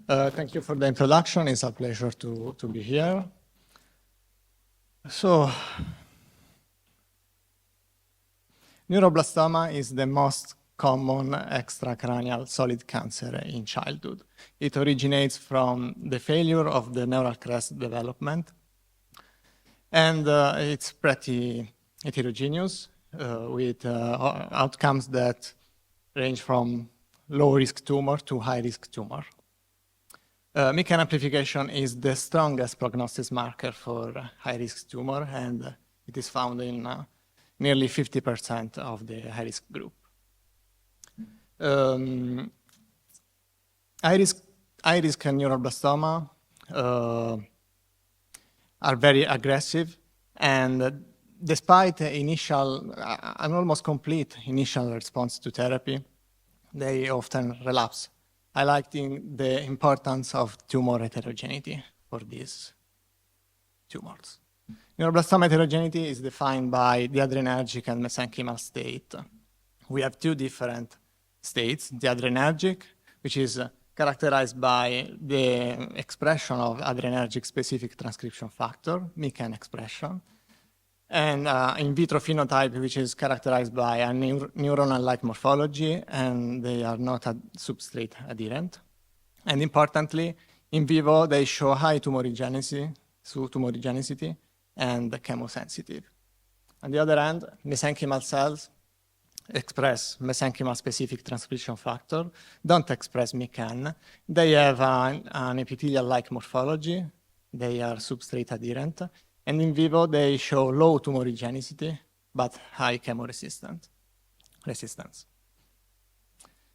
Thank you for the introduction. It's a pleasure to be here. So, neuroblastoma is the most common extracranial solid cancer in childhood. It originates from the failure of the neural crest development, and it's pretty heterogeneous with outcomes that range from low-risk tumor to high-risk tumor. MYCN amplification is the strongest prognosis marker for high-risk tumor, and it is found in nearly 50% of the high-risk group. High-risk neuroblastoma are very aggressive, and despite an almost complete initial response to therapy, they often relapse, highlighting the importance of tumor heterogeneity for these tumors. Neuroblastoma heterogeneity is defined by the adrenergic and mesenchymal state. We have two different states: the adrenergic, which is characterized by the expression of adrenergic specific transcription factor, MYCN expression, and in vitro phenotype, which is characterized by a neuronal-like morphology, and they are not substrate adherent. And importantly, in vivo, they show high tumorigenicity and chemosensitive. On the other hand, mesenchymal cells express mesenchymal-specific transcription factor, don't express MYCN. They have an epithelial-like morphology. They are substrate adherent. And in vivo, they show low tumorigenicity, but high chemoresistance.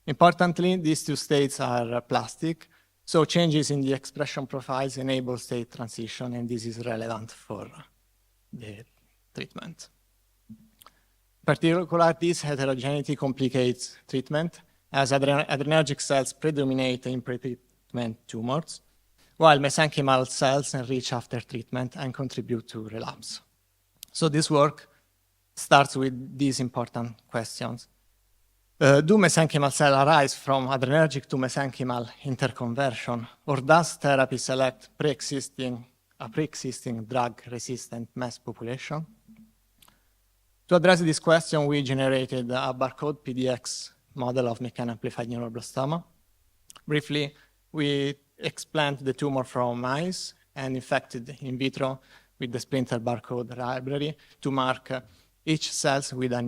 Importantly, these two states are plastic, so changes in the expression profiles enable state transition, and this is relevant for the treatment. In particular, this heterogeneity complicates treatment, as adrenergic cells predominate in pre-treatment tumors, while mesenchymal cells enrich after treatment and contribute to relapse. So this work starts with these important questions. Do mesenchymal cells arise from adrenergic to mesenchymal interconversion, or does therapy select a pre-existing drug-resistant MES population? To address this question, we generated a barcode PDX model of MYCN-amplified neuroblastoma. Briefly, we explanted the tumor from mice and infected in vitro with the splinter barcode library to mark each cells with a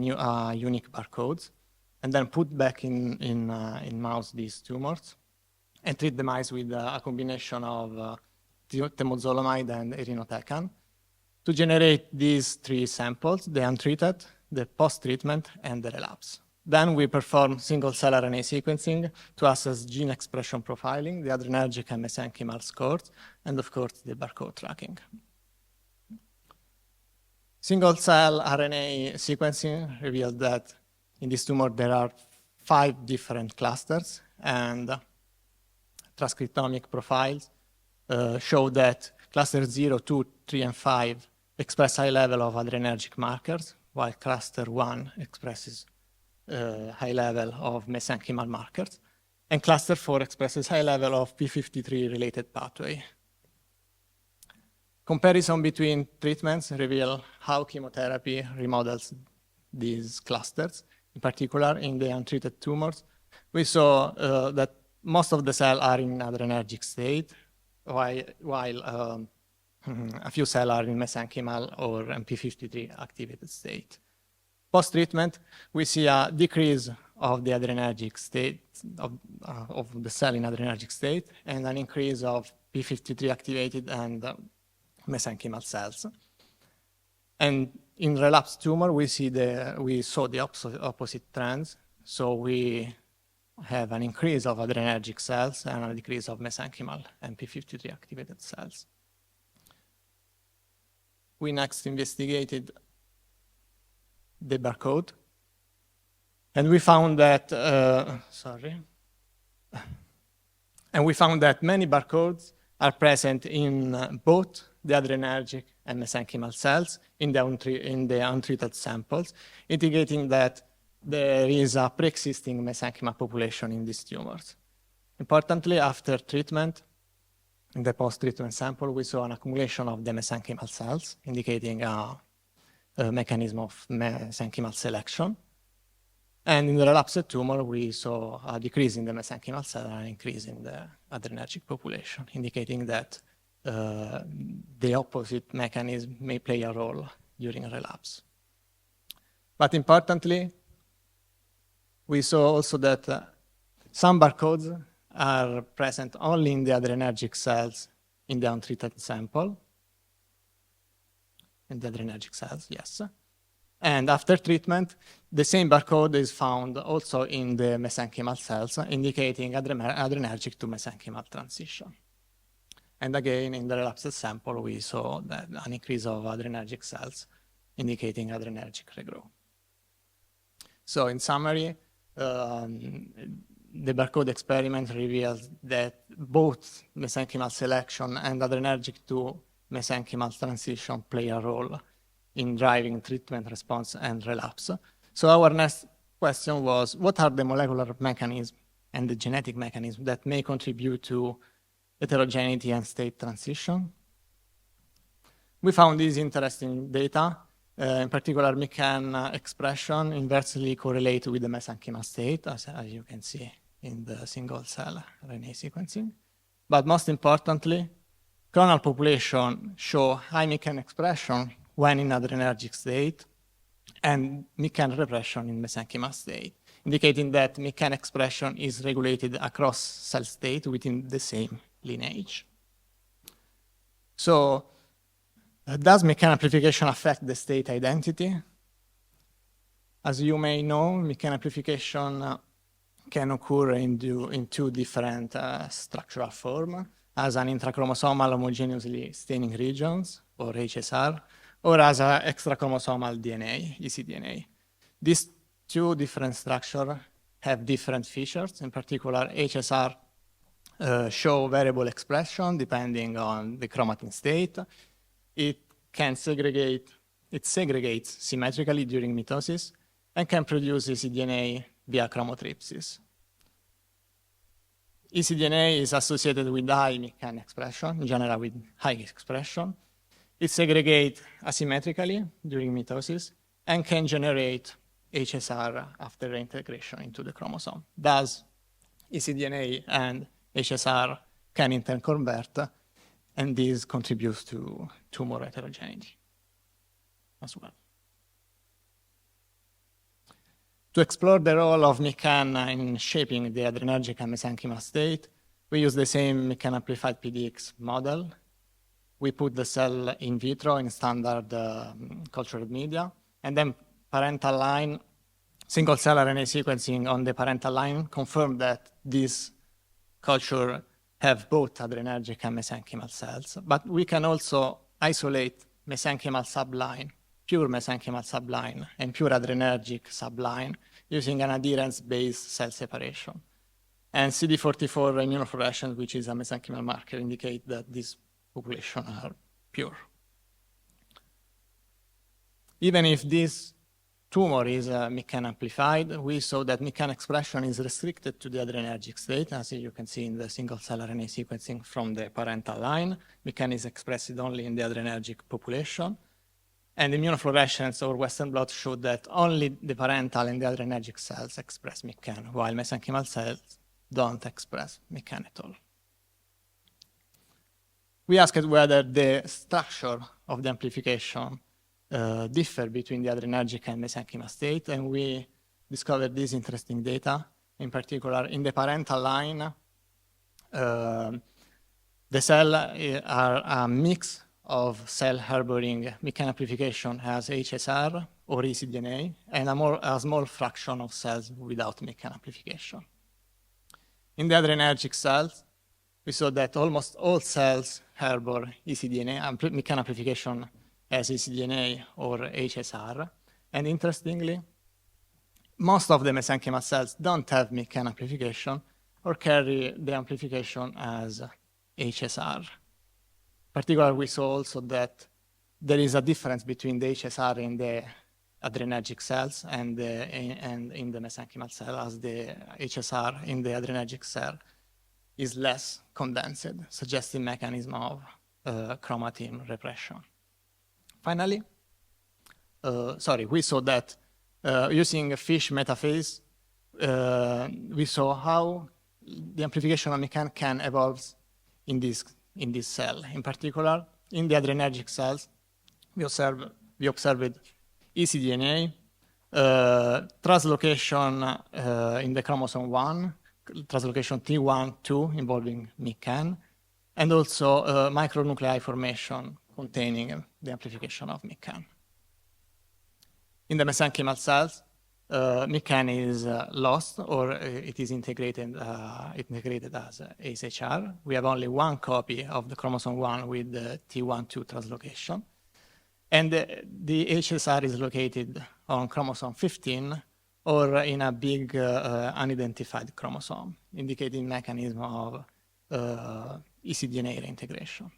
unique barcode, and then put back in mouse these tumors and treat the mice with a combination of temozolomide and irinotecan to generate these three samples: the untreated, the post-treatment, and the relapse. Then we perform single-cell RNA sequencing to assess gene expression profiling, the adrenergic and mesenchymal scores, and of course, the barcode tracking. Single-cell RNA sequencing revealed that in this tumor there are 5 different clusters, and transcriptomic profiles show that cluster 0, 2, 3, and 5 express high level of adrenergic markers, while cluster 1 expresses high level of mesenchymal markers, and cluster 4 expresses high level of p53 related pathway. Comparison between treatments reveal how chemotherapy remodels these clusters. In particular, in the untreated tumors, we saw that most of the cells are in adrenergic state, while a few cells are in mesenchymal or MP53 activated state. Post-treatment, we see a decrease of the adrenergic state, of the cell in adrenergic state, and an increase of P53 activated and mesenchymal cells. And in relapsed tumor, we saw the opposite trends. So we have an increase of adrenergic cells and a decrease of mesenchymal and P53 activated cells. We next investigated the barcode, and we found that many barcodes are present in both the adrenergic and mesenchymal cells in the untreated samples, indicating that there is a pre-existing mesenchymal population in these tumors. Importantly, after treatment, in the post-treatment sample, we saw an accumulation of the mesenchymal cells, indicating a mechanism of mesenchymal selection. And in the relapsed tumor, we saw a decrease in the mesenchymal cell and an increase in the adrenergic population, indicating that the opposite mechanism may play a role during a relapse. But importantly, we saw also that some barcodes are present only in the adrenergic cells in the untreated sample. In the adrenergic cells, yes. And after treatment, the same barcode is found also in the mesenchymal cells, indicating adrenergic to mesenchymal transition. And again, in the relapsed sample, we saw that an increase of adrenergic cells, indicating adrenergic regrowth. So in summary, the barcode experiment reveals that both mesenchymal selection and adrenergic to mesenchymal transition play a role in driving treatment response and relapse. So our next question was, what are the molecular mechanisms and the genetic mechanisms that may contribute to heterogeneity and state transition? We found these interesting data. In particular, MYCN expression inversely correlates with the mesenchymal state, as you can see in the single-cell RNA sequencing. But most importantly, clonal population show high MYCN expression when in adrenergic state and MYCN repression in mesenchymal state, indicating that MYCN expression is regulated across cell state within the same lineage. So, does MYCN amplification affect the state identity? As you may know, MYCN amplification can occur in two different structural forms, as an intrachromosomal homogeneously staining regions, or HSR, or as an extrachromosomal DNA, ecDNA. These two different structures have different features. In particular, HSR show variable expression depending on the chromatin state. It segregates symmetrically during mitosis and can produce ecDNA via chromotrypsis. ecDNA is associated with high MYCN expression, in general with high expression. It segregates asymmetrically during mitosis and can generate HSR after reintegration into the chromosome. Thus, ecDNA and HSR can interconvert, and this contributes to tumor heterogeneity as well. To explore the role of MYCN in shaping the adrenergic and mesenchymal state, we use the same MYCN amplified PDX model. We put the cell in vitro in standard cultured media, and then parental line, single-cell RNA sequencing on the parental line confirmed that this culture have both adrenergic and mesenchymal cells. But we can also isolate mesenchymal subline, pure mesenchymal subline, and pure adrenergic subline using an adherence-based cell separation. And CD44 immunofluorescence, which is a mesenchymal marker, indicate that these populations are pure. Even if this tumor is MYCN amplified, we saw that MYCN expression is restricted to the adrenergic state, as you can see in the single-cell RNA sequencing from the parental line. MYCN is expressed only in the adrenergic population. And immunofluorescence or Western blot showed that only the parental and the adrenergic cells express MYCN, while mesenchymal cells don't express MYCN at all. We asked whether the structure of the amplification differ between the adrenergic and mesenchymal state, and we discovered this interesting data. In particular, in the parental line, the cells are a mix of cell harboring MYCN amplification as HSR or ecDNA, and a small fraction of cells without MYCN amplification. In the adrenergic cells, we saw that almost all cells harbor ecDNA, MYCN amplification as ecDNA or HSR. And interestingly, most of the mesenchymal cells don't have MYCN amplification or carry the amplification as HSR. Particularly, we saw also that there is a difference between the HSR in the adrenergic cells and in the mesenchymal cell, as the HSR in the adrenergic cell is less condensed, suggesting mechanism of chromatin repression. Finally, we saw that using a fish metaphase, we saw how the amplification of MYCN can evolve in this cell. In particular, in the adrenergic cells, we observed ecDNA, translocation in the chromosome 1, translocation T1, 2 involving MYCN, and also micronuclei formation containing the amplification of MYCN. In the mesenchymal cells, MYCN is lost, or it is integrated as AChR. We have only one copy of the chromosome 1 with the T1-2 translocation. And the HSR is located on chromosome 15 or in a big unidentified chromosome, indicating mechanism of ecDNA reintegration.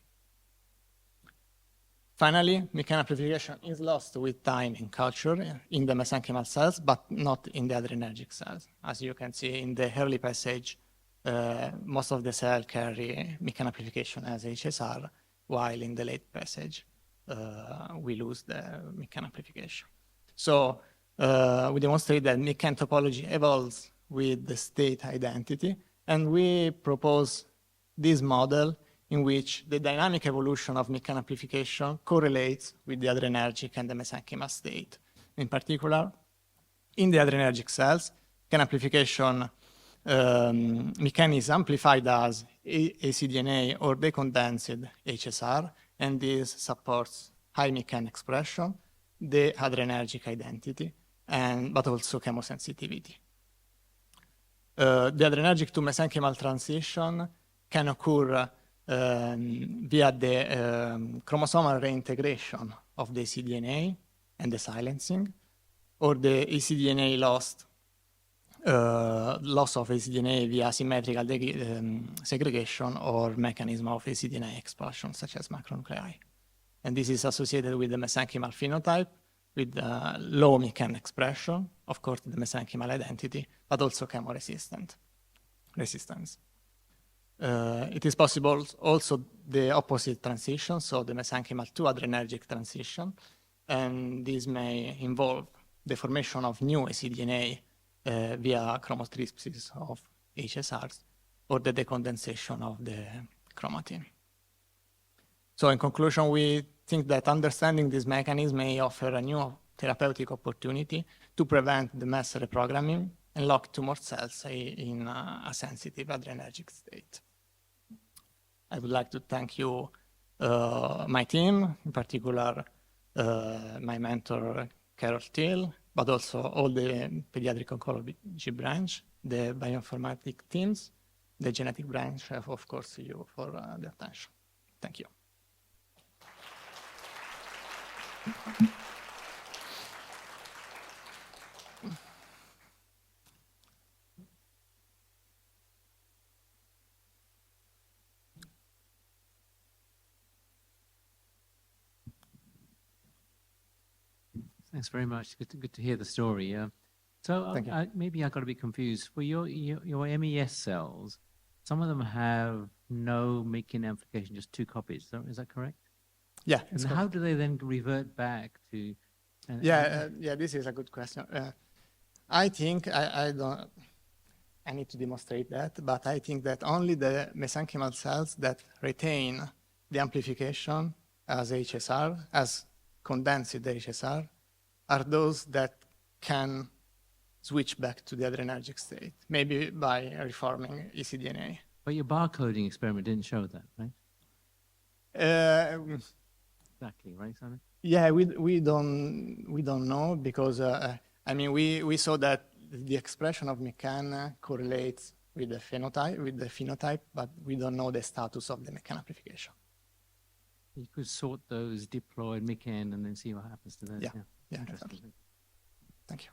Finally, MYCN amplification is lost with time in culture in the mesenchymal cells, but not in the adrenergic cells. As you can see in the early passage, most of the cells carry MYCN amplification as HSR, while in the late passage, we lose the MYCN amplification. So we demonstrate that MYCN topology evolves with the state identity, and we propose this model in which the dynamic evolution of MYCN amplification correlates with the adrenergic and the mesenchymal state. In particular, in the adrenergic cells, MYCN amplification, MYCN is amplified as ecDNA or decondensed HSR, and this supports high MYCN expression, the adrenergic identity, but also chemosensitivity. The adrenergic to mesenchymal transition can occur via the chromosomal reintegration of the ecDNA and the silencing, or the ecDNA loss of ecDNA via symmetrical segregation or mechanism of ecDNA expulsion, such as macronuclei. And this is associated with the mesenchymal phenotype, with low MYCN expression, of course, the mesenchymal identity, but also chemoresistance. It is possible also the opposite transition, so the mesenchymal to adrenergic transition, and this may involve the formation of new ecDNA via chromotrypsis of HSRs, or the decondensation of the chromatin. So in conclusion, we think that understanding this mechanism may offer a new therapeutic opportunity to prevent the mass reprogramming and lock tumor cells in a sensitive adrenergic state. I would like to thank you, my team, in particular my mentor, Carol Thiel, but also all the Pediatric Oncology branch, the bioinformatic teams, the genetic branch, of course, you for the attention. Thank you. Thanks very much. Good to hear the story. So maybe I got a bit confused. For your MES cells, some of them have no MYCN amplification, just 2 copies. Is that correct? Yeah. And how do they then revert back to? This is a good question. I think I need to demonstrate that, but I think that only the mesenchymal cells that retain the amplification as HSR, as condensed HSR, are those that can switch back to the adrenergic state, maybe by reforming ecDNA. But your barcoding experiment didn't show that, right? Exactly, right, Simon? Yeah, we don't know, because I mean we saw that the expression of MYCN correlates with the phenotype, but we don't know the status of the MYCN amplification. You could sort those diploid MYCN and then see what happens to those. Yeah, exactly. Thank you.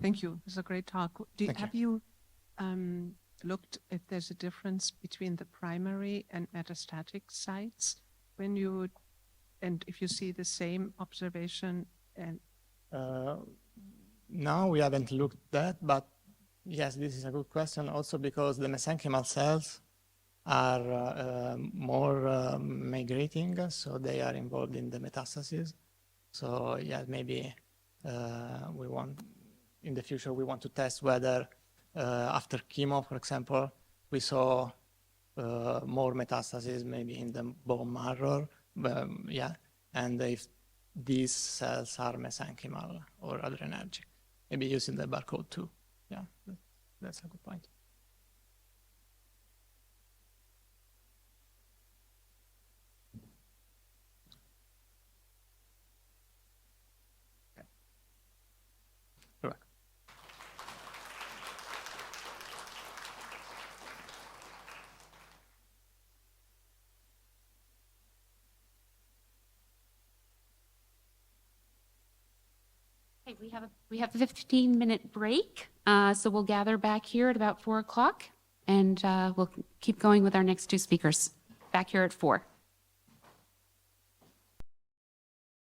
Thank you. This is a great talk. Have you looked if there's a difference between the primary and metastatic sites when you, and if you see the same observation and Now we haven't looked at that, but yes, this is a good question also because the mesenchymal cells are more migrating, so they are involved in the metastasis. So yeah, maybe we want, in the future, we want to test whether after chemo, for example, we saw more metastasis maybe in the bone marrow, yeah, and if these cells are mesenchymal or adrenergic, maybe using the barcode too. Yeah, that's a good point. Correct. Okay, we have a 15-minute break, so we'll gather back here at about 4 o'clock, and we'll keep going with our next two speakers back here at 4.